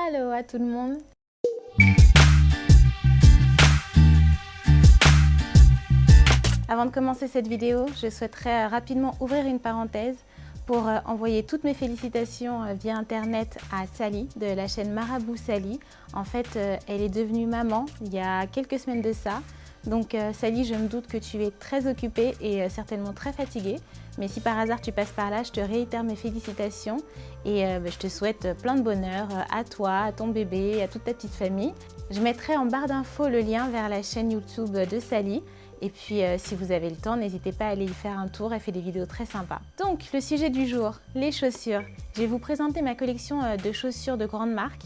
Allô à tout le monde. Avant de commencer cette vidéo, je souhaiterais rapidement ouvrir une parenthèse pour envoyer toutes mes félicitations via internet à Sally de la chaîne Marabout Sally. En fait, elle est devenue maman il y a quelques semaines de ça. Donc Sally, je me doute que tu es très occupée et certainement très fatiguée. Mais si par hasard tu passes par là, je te réitère mes félicitations et je te souhaite plein de bonheur à toi, à ton bébé, à toute ta petite famille. Je mettrai en barre d'infos le lien vers la chaîne YouTube de Sally. Et puis si vous avez le temps, n'hésitez pas à aller y faire un tour, elle fait des vidéos très sympas. Donc le sujet du jour, les chaussures. Je vais vous présenter ma collection de chaussures de grande marque.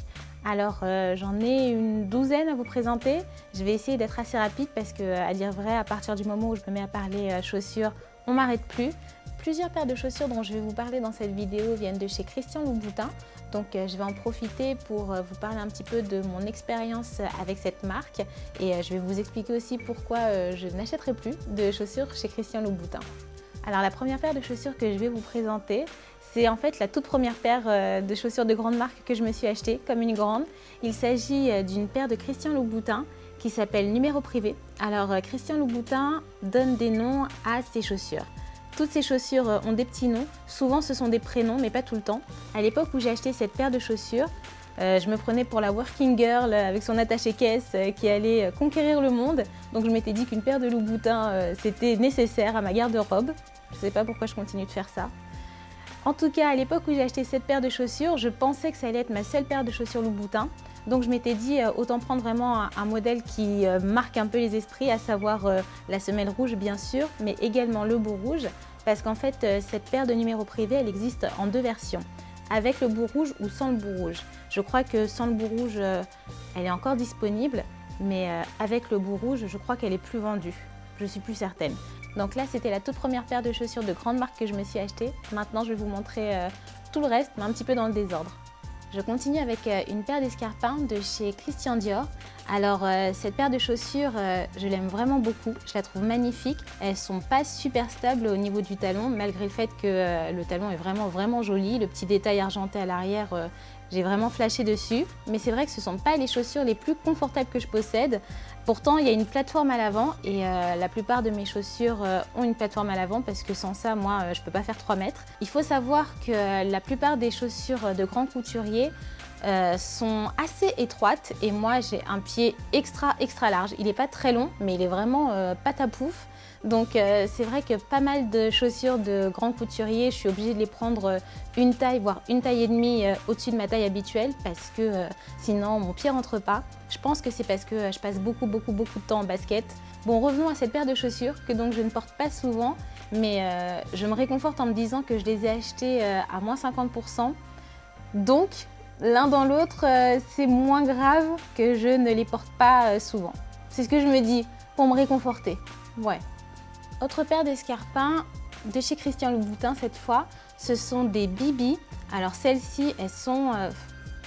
Alors j'en ai une douzaine à vous présenter. Je vais essayer d'être assez rapide parce que, à dire vrai, à partir du moment où je me mets à parler chaussures, on m'arrête plus. Plusieurs paires de chaussures dont je vais vous parler dans cette vidéo viennent de chez Christian Louboutin. Donc je vais en profiter pour vous parler un petit peu de mon expérience avec cette marque et je vais vous expliquer aussi pourquoi je n'achèterai plus de chaussures chez Christian Louboutin. Alors la première paire de chaussures que je vais vous présenter, c'est en fait la toute première paire de chaussures de grande marque que je me suis achetée comme une grande. Il s'agit d'une paire de Christian Louboutin qui s'appelle Numéro Privé. Alors Christian Louboutin donne des noms à ses chaussures. Toutes ces chaussures ont des petits noms, souvent ce sont des prénoms mais pas tout le temps. À l'époque où j'ai acheté cette paire de chaussures, je me prenais pour la working girl avec son attaché-caisse qui allait conquérir le monde. Donc je m'étais dit qu'une paire de Louboutin c'était nécessaire à ma garde-robe. Je ne sais pas pourquoi je continue de faire ça. En tout cas, à l'époque où j'ai acheté cette paire de chaussures, je pensais que ça allait être ma seule paire de chaussures Louboutin. Donc je m'étais dit autant prendre vraiment un modèle qui marque un peu les esprits, à savoir la semelle rouge bien sûr, mais également le bout rouge. Parce qu'en fait, cette paire de Numéro Privé, elle existe en deux versions, avec le bout rouge ou sans le bout rouge. Je crois que sans le bout rouge, elle est encore disponible, mais avec le bout rouge, je crois qu'elle est plus vendue. Je suis plus certaine. Donc là, c'était la toute première paire de chaussures de grande marque que je me suis achetée. Maintenant, je vais vous montrer tout le reste, mais un petit peu dans le désordre. Je continue avec une paire d'escarpins de chez Christian Dior. Alors cette paire de chaussures, je l'aime vraiment beaucoup, je la trouve magnifique. Elles sont pas super stables au niveau du talon, malgré le fait que le talon est vraiment joli. Le petit détail argenté à l'arrière, j'ai vraiment flashé dessus. Mais c'est vrai que ce ne sont pas les chaussures les plus confortables que je possède. Pourtant, il y a une plateforme à l'avant et la plupart de mes chaussures ont une plateforme à l'avant parce que sans ça, moi, je ne peux pas faire 3 mètres. Il faut savoir que la plupart des chaussures de grands couturiers sont assez étroites et moi, j'ai un pied extra large. Il n'est pas très long, mais il est vraiment pâte à pouf. Donc c'est vrai que pas mal de chaussures de grands couturiers, je suis obligée de les prendre une taille, voire une taille et demie au-dessus de ma taille habituelle parce que sinon mon pied rentre pas. Je pense que c'est parce que je passe beaucoup de temps en basket. Bon, revenons à cette paire de chaussures que donc je ne porte pas souvent, mais je me réconforte en me disant que je les ai achetées à moins 50%. Donc l'un dans l'autre, c'est moins grave que je ne les porte pas souvent. C'est ce que je me dis pour me réconforter. Ouais. Autre paire d'escarpins de chez Christian Louboutin cette fois, ce sont des Bibi. Alors celles-ci, elles sont,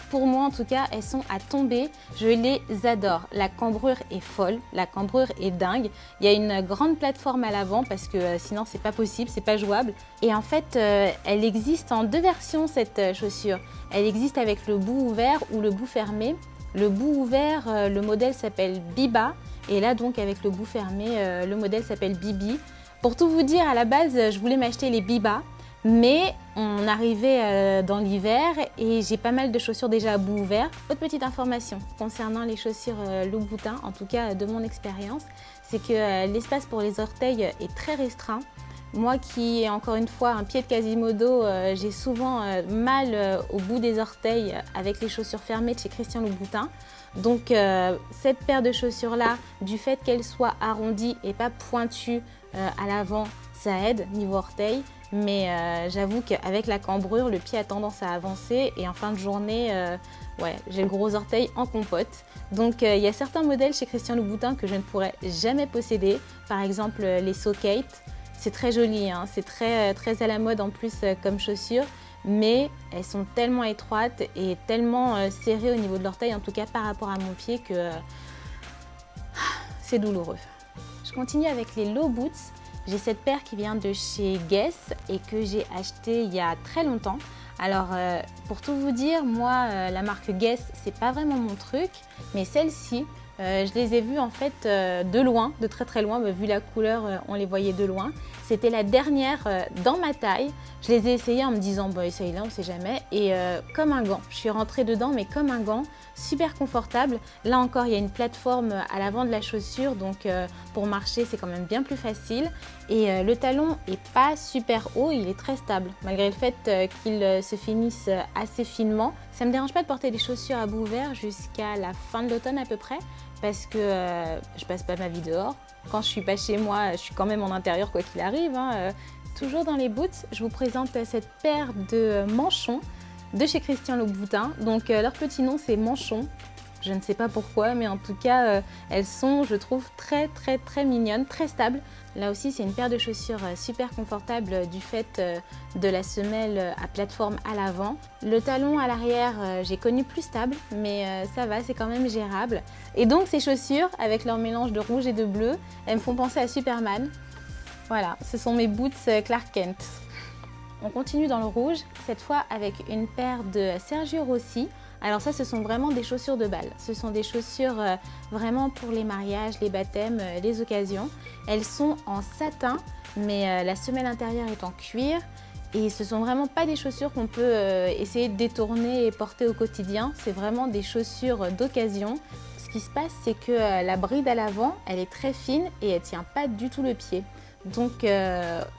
pour moi en tout cas, elles sont à tomber. Je les adore. La cambrure est folle, la cambrure est dingue. Il y a une grande plateforme à l'avant parce que sinon c'est pas possible, c'est pas jouable. Et en fait, elle existe en deux versions cette chaussure. Elle existe avec le bout ouvert ou le bout fermé. Le bout ouvert, le modèle s'appelle Biba. Et là donc avec le bout fermé, le modèle s'appelle Bibi. Pour tout vous dire, à la base, je voulais m'acheter les Biba, mais on arrivait dans l'hiver et j'ai pas mal de chaussures déjà à bout ouvert. Autre petite information concernant les chaussures Louboutin, en tout cas de mon expérience, c'est que l'espace pour les orteils est très restreint. Moi qui ai encore une fois un pied de Quasimodo, j'ai souvent mal au bout des orteils avec les chaussures fermées de chez Christian Louboutin. Donc cette paire de chaussures là, du fait qu'elle soit arrondie et pas pointue à l'avant, ça aide niveau orteil. Mais j'avoue qu'avec la cambrure, le pied a tendance à avancer et en fin de journée, ouais, j'ai le gros orteil en compote. Donc il y a certains modèles chez Christian Louboutin que je ne pourrais jamais posséder. Par exemple les So Kate. C'est très joli, hein, c'est très à la mode en plus comme chaussures, mais elles sont tellement étroites et tellement serrées au niveau de l'orteil, en tout cas par rapport à mon pied, que c'est douloureux. Je continue avec les Low Boots. J'ai cette paire qui vient de chez Guess et que j'ai achetée il y a très longtemps. Alors, pour tout vous dire, moi, la marque Guess, c'est pas vraiment mon truc, mais celle-ci, je les ai vues en fait de loin, de très très loin, vu la couleur, on les voyait de loin. C'était la dernière dans ma taille. Je les ai essayées en me disant, bon, essaye-la, on sait jamais. Et comme un gant, je suis rentrée dedans, mais comme un gant, super confortable. Là encore, il y a une plateforme à l'avant de la chaussure, donc pour marcher, c'est quand même bien plus facile. Et le talon est pas super haut, il est très stable, malgré le fait qu'il se finisse assez finement. Ça me dérange pas de porter des chaussures à bout ouvert jusqu'à la fin de l'automne à peu près, parce que je passe pas ma vie dehors. Quand je suis pas chez moi, je suis quand même en intérieur quoi qu'il arrive. Toujours dans les boots, je vous présente cette paire de manchons de chez Christian Louboutin. Donc leur petit nom c'est Manchon. Je ne sais pas pourquoi, mais en tout cas, elles sont, je trouve, très très très mignonnes, très stables. Là aussi, c'est une paire de chaussures super confortable du fait de la semelle à plateforme à l'avant. Le talon à l'arrière, j'ai connu plus stable, mais ça va, c'est quand même gérable. Et donc ces chaussures, avec leur mélange de rouge et de bleu, elles me font penser à Superman. Voilà, ce sont mes boots Clark Kent. On continue dans le rouge, cette fois avec une paire de Sergio Rossi. Alors ça, ce sont vraiment des chaussures de bal. Ce sont des chaussures vraiment pour les mariages, les baptêmes, les occasions. Elles sont en satin, mais la semelle intérieure est en cuir. Et ce sont vraiment pas des chaussures qu'on peut essayer de détourner et porter au quotidien. C'est vraiment des chaussures d'occasion. Ce qui se passe, c'est que la bride à l'avant, elle est très fine et elle tient pas du tout le pied. Donc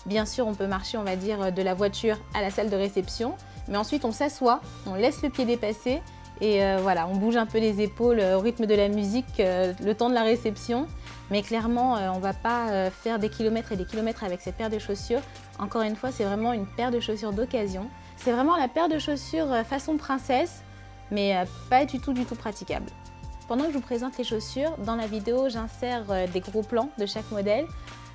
bien sûr, on peut marcher, on va dire, de la voiture à la salle de réception. Mais ensuite, on s'assoit, on laisse le pied dépasser et voilà, on bouge un peu les épaules au rythme de la musique le temps de la réception. Mais clairement, on ne va pas faire des kilomètres et des kilomètres avec cette paire de chaussures. Encore une fois, c'est vraiment une paire de chaussures d'occasion. C'est vraiment la paire de chaussures façon princesse, mais pas du tout praticable. Pendant que je vous présente les chaussures, dans la vidéo, j'insère des gros plans de chaque modèle.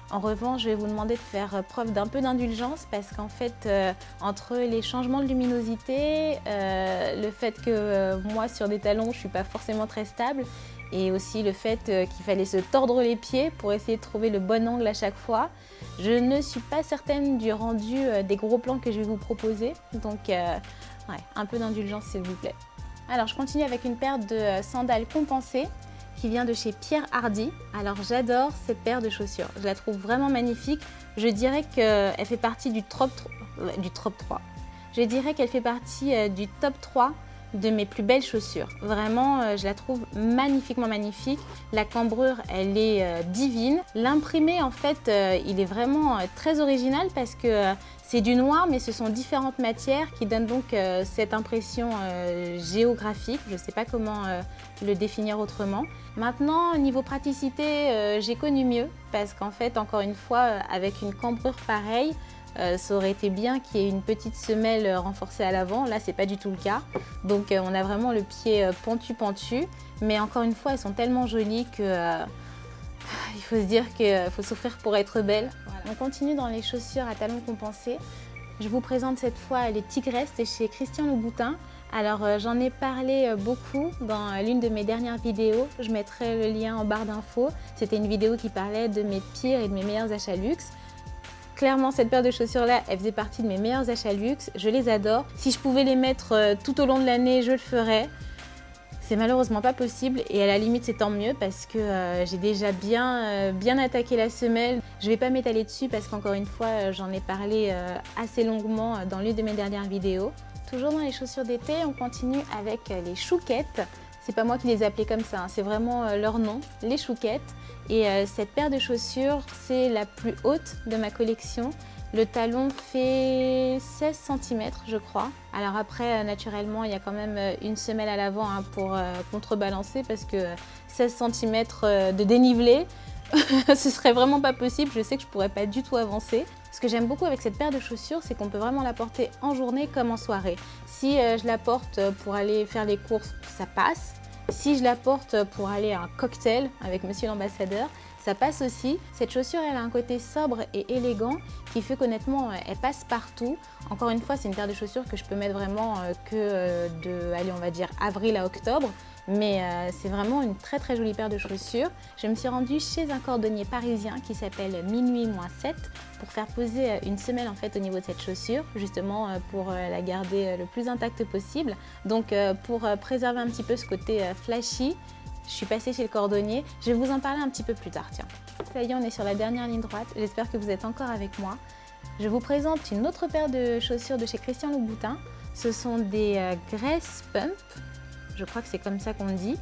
En revanche, je vais vous demander de faire preuve d'un peu d'indulgence parce qu'en fait, entre les changements de luminosité, le fait que moi, sur des talons, je ne suis pas forcément très stable et aussi le fait qu'il fallait se tordre les pieds pour essayer de trouver le bon angle à chaque fois, je ne suis pas certaine du rendu des gros plans que je vais vous proposer. Donc, ouais, un peu d'indulgence s'il vous plaît. Alors, je continue avec une paire de sandales compensées qui vient de chez Pierre Hardy. Alors j'adore cette paire de chaussures, je la trouve vraiment magnifique. Je dirais qu'elle fait partie du top 3. Je dirais qu'elle fait partie du top 3 de mes plus belles chaussures. Vraiment, je la trouve magnifiquement magnifique. La cambrure, elle est divine. L'imprimé, en fait, il est vraiment très original parce que c'est du noir, mais ce sont différentes matières qui donnent donc cette impression géographique. Je ne sais pas comment le définir autrement. Maintenant, niveau praticité, j'ai connu mieux parce qu'en fait, encore une fois, avec une cambrure pareille, ça aurait été bien qu'il y ait une petite semelle renforcée à l'avant. Là, c'est pas du tout le cas. Donc, on a vraiment le pied pentu. Mais encore une fois, elles sont tellement jolies que il faut se dire qu'il faut souffrir pour être belle. Voilà. On continue dans les chaussures à talons compensés. Je vous présente cette fois les Tigresses de chez Christian Louboutin. Alors, j'en ai parlé beaucoup dans l'une de mes dernières vidéos. Je mettrai le lien en barre d'infos. C'était une vidéo qui parlait de mes pires et de mes meilleurs achats luxe. Clairement, cette paire de chaussures-là, elle faisait partie de mes meilleurs achats luxe. Je les adore. Si je pouvais les mettre tout au long de l'année, je le ferais. C'est malheureusement pas possible et à la limite, c'est tant mieux parce que j'ai déjà bien attaqué la semelle. Je vais pas m'étaler dessus parce qu'encore une fois, j'en ai parlé assez longuement dans l'une de mes dernières vidéos. Toujours dans les chaussures d'été, on continue avec les chouquettes. C'est pas moi qui les ai appelées comme ça, hein, c'est vraiment leur nom, les chouquettes. Et cette paire de chaussures, c'est la plus haute de ma collection. Le talon fait 16 cm, je crois. Alors après, naturellement, il y a quand même une semelle à l'avant hein, pour contrebalancer parce que 16 cm de dénivelé, ce serait vraiment pas possible. Je sais que je pourrais pas du tout avancer. Ce que j'aime beaucoup avec cette paire de chaussures, c'est qu'on peut vraiment la porter en journée comme en soirée. Si je la porte pour aller faire les courses, ça passe. Si je la porte pour aller à un cocktail avec Monsieur l'ambassadeur, ça passe aussi. Cette chaussure, elle a un côté sobre et élégant qui fait qu'honnêtement, elle passe partout. Encore une fois, c'est une paire de chaussures que je peux mettre vraiment allez, on va dire avril à octobre. Mais c'est vraiment une très très jolie paire de chaussures. Je me suis rendue chez un cordonnier parisien qui s'appelle Minuit-7 pour faire poser une semelle en fait au niveau de cette chaussure, justement pour la garder le plus intacte possible. Donc pour préserver un petit peu ce côté flashy, je suis passée chez le cordonnier. Je vais vous en parler un petit peu plus tard, tiens. Ça y est, on est sur la dernière ligne droite. J'espère que vous êtes encore avec moi. Je vous présente une autre paire de chaussures de chez Christian Louboutin. Ce sont des Grace Pump. Je crois que c'est comme ça qu'on dit.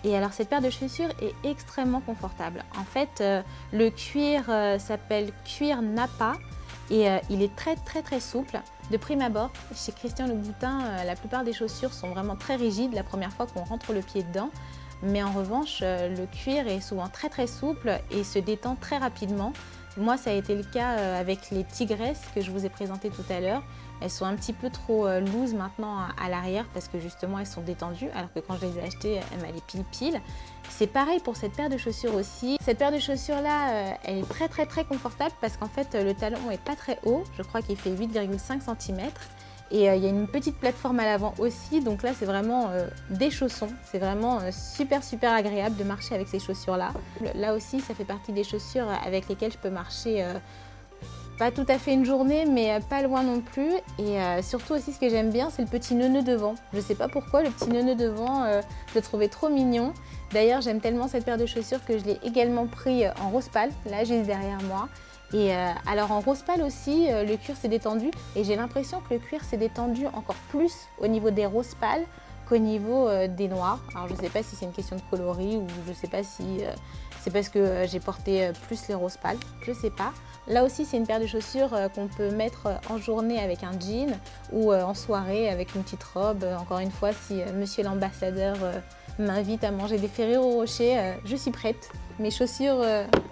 Et alors cette paire de chaussures est extrêmement confortable. En fait, le cuir s'appelle cuir Nappa et il est très très très souple. De prime abord, chez Christian Louboutin, la plupart des chaussures sont vraiment très rigides la première fois qu'on rentre le pied dedans. Mais en revanche, le cuir est souvent très très souple et se détend très rapidement. Moi, ça a été le cas avec les Tigresses que je vous ai présentées tout à l'heure. Elles sont un petit peu trop loose maintenant à l'arrière parce que justement elles sont détendues alors que quand je les ai achetées, elles m'allaient pile. C'est pareil pour cette paire de chaussures aussi. Cette paire de chaussures là, elle est très très très confortable parce qu'en fait le talon est pas très haut. Je crois qu'il fait 8,5 cm. Et il y a une petite plateforme à l'avant aussi, donc là c'est vraiment des chaussons, c'est vraiment super agréable de marcher avec ces chaussures là. Là aussi ça fait partie des chaussures avec lesquelles je peux marcher pas tout à fait une journée mais pas loin non plus. Et surtout aussi ce que j'aime bien c'est le petit nœud devant. Je sais pas pourquoi le petit nœud devant, je le trouvais trop mignon. D'ailleurs j'aime tellement cette paire de chaussures que je l'ai également pris en rose pâle, là juste derrière moi. Et alors en rose pâle aussi, le cuir s'est détendu et j'ai l'impression que le cuir s'est détendu encore plus au niveau des roses pâles qu'au niveau des noirs. Alors je ne sais pas si c'est une question de coloris ou je ne sais pas si c'est parce que j'ai porté plus les roses pâles, je ne sais pas. Là aussi c'est une paire de chaussures qu'on peut mettre en journée avec un jean ou en soirée avec une petite robe. Encore une fois, si monsieur l'ambassadeur m'invite à manger des Ferrero Rocher, je suis prête. Mes chaussures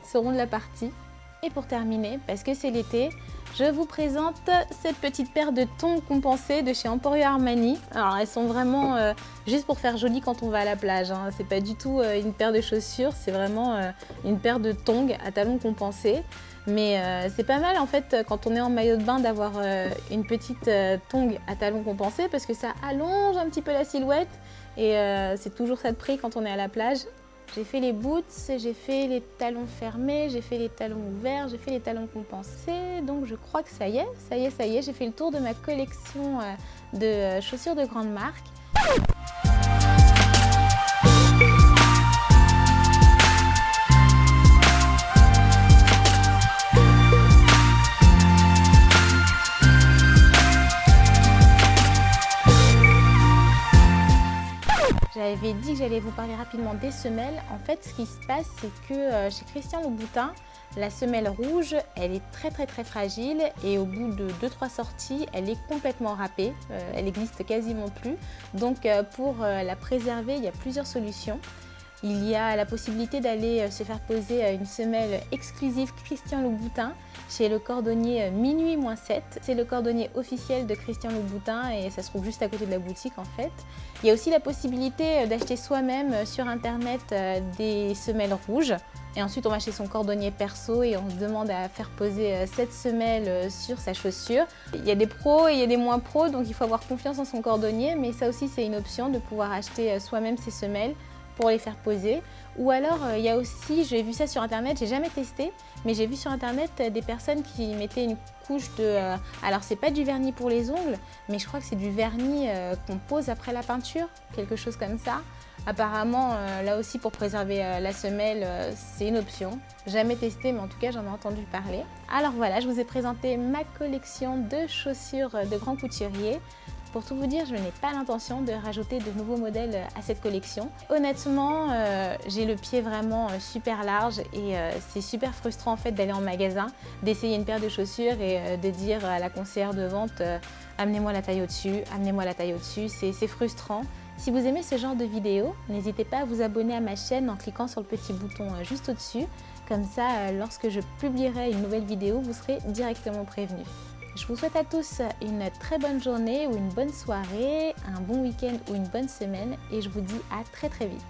seront de la partie. Et pour terminer, parce que c'est l'été, je vous présente cette petite paire de tongs compensés de chez Emporio Armani. Alors elles sont vraiment juste pour faire joli quand on va à la plage, hein. C'est pas du tout une paire de chaussures, c'est vraiment une paire de tongs à talons compensés. Mais c'est pas mal en fait quand on est en maillot de bain d'avoir une petite tongs à talons compensés parce que ça allonge un petit peu la silhouette et c'est toujours ça de prix quand on est à la plage. J'ai fait les boots, j'ai fait les talons fermés, j'ai fait les talons ouverts, j'ai fait les talons compensés. Donc je crois que ça y est, j'ai fait le tour de ma collection de chaussures de grande marque. J'avais dit que j'allais vous parler rapidement des semelles. En fait, ce qui se passe, c'est que chez Christian Louboutin, la semelle rouge, elle est très fragile et au bout de 2-3 sorties, elle est complètement râpée. Elle n'existe quasiment plus. Donc pour la préserver, il y a plusieurs solutions. Il y a la possibilité d'aller se faire poser une semelle exclusive Christian Louboutin chez le cordonnier Minuit-7. C'est le cordonnier officiel de Christian Louboutin et ça se trouve juste à côté de la boutique en fait. Il y a aussi la possibilité d'acheter soi-même sur internet des semelles rouges. Et ensuite on va chez son cordonnier perso et on se demande à faire poser cette semelle sur sa chaussure. Il y a des pros et il y a des moins pros, donc il faut avoir confiance en son cordonnier, mais ça aussi c'est une option de pouvoir acheter soi-même ses semelles pour les faire poser. Ou alors il y a aussi, j'ai vu ça sur internet, j'ai jamais testé, mais j'ai vu sur internet des personnes qui mettaient une couche de... alors c'est pas du vernis pour les ongles, mais je crois que c'est du vernis qu'on pose après la peinture, quelque chose comme ça. Apparemment là aussi pour préserver la semelle, c'est une option. Jamais testé, mais en tout cas j'en ai entendu parler. Alors voilà, je vous ai présenté ma collection de chaussures de grands couturiers. Pour tout vous dire, je n'ai pas l'intention de rajouter de nouveaux modèles à cette collection. Honnêtement, j'ai le pied vraiment super large et c'est super frustrant en fait d'aller en magasin, d'essayer une paire de chaussures et de dire à la conseillère de vente amenez-moi la taille au-dessus, amenez-moi la taille au-dessus, c'est frustrant. Si vous aimez ce genre de vidéo, n'hésitez pas à vous abonner à ma chaîne en cliquant sur le petit bouton juste au-dessus. Comme ça, lorsque je publierai une nouvelle vidéo, vous serez directement prévenus. Je vous souhaite à tous une très bonne journée ou une bonne soirée, un bon week-end ou une bonne semaine et je vous dis à très vite.